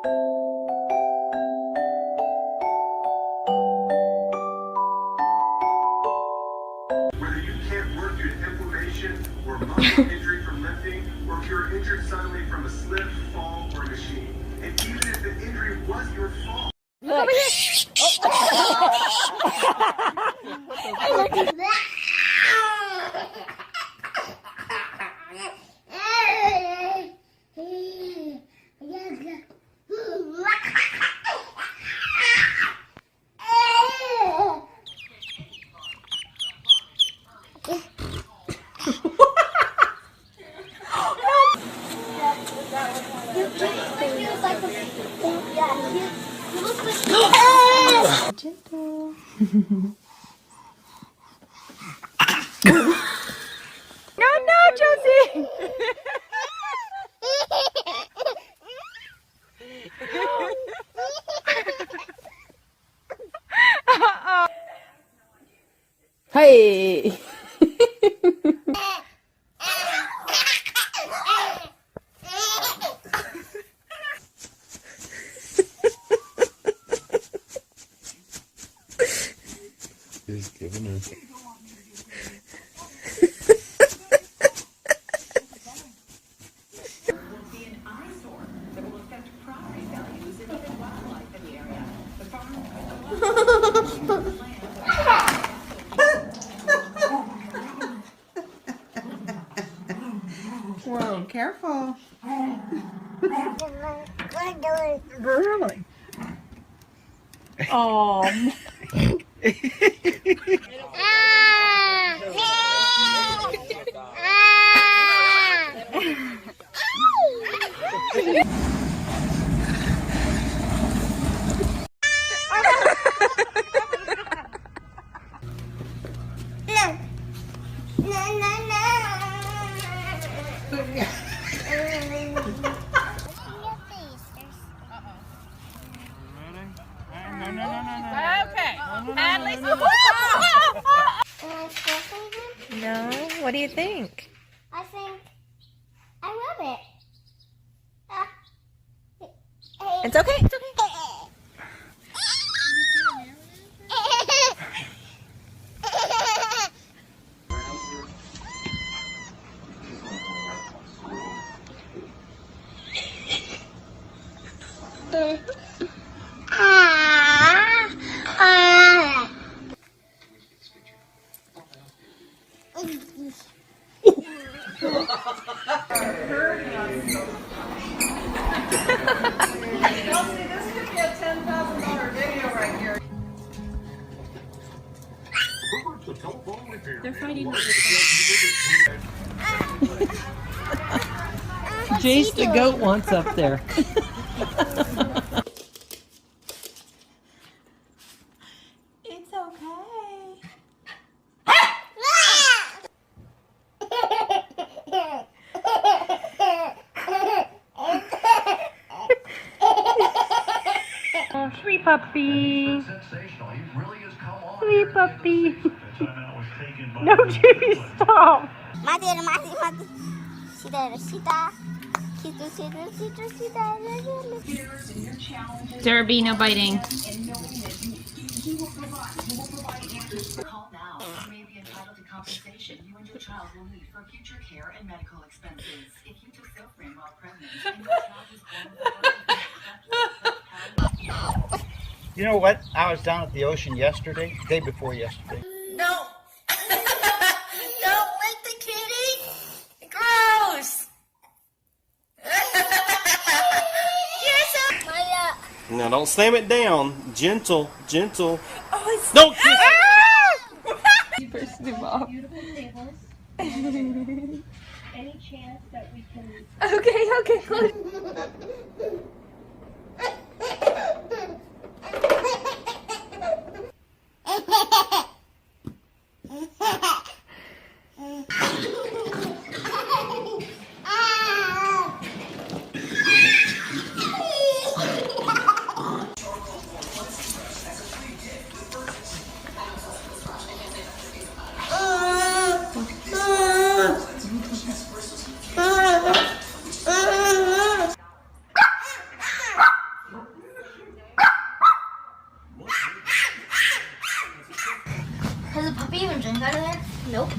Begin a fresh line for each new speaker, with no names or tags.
Whether you can't work due to inflammation or muscle injury from lifting, or if you're injured suddenly from a slip, fall, or machine. And even if the injury was your fault.
Look. Gentle. No, Josie. Hey.
He's giving her.
Whoa, careful.
Really?
Oh. Okay. At least. No. What do you think?
I think I love it.
It's okay. It's okay.
They're fighting over
Jace the goat wants up there. It's okay. Oh, sweet puppy. Sweet puppy. No, Judy, stop.
Derby, no biting.
Call now. You may be entitled to compensation you and your child will need for future care and medical expenses. If you took Zofran while pregnant and your child was born.
You know what? I was down at the ocean yesterday, day before yesterday.
No. Don't lick the kitty. Gross.
Now don't slam it down. Gentle, gentle.
Oh, it's
Don't.
First of all.
Any chance that we can...
Okay, close.
the puppy even drink out of there? Nope.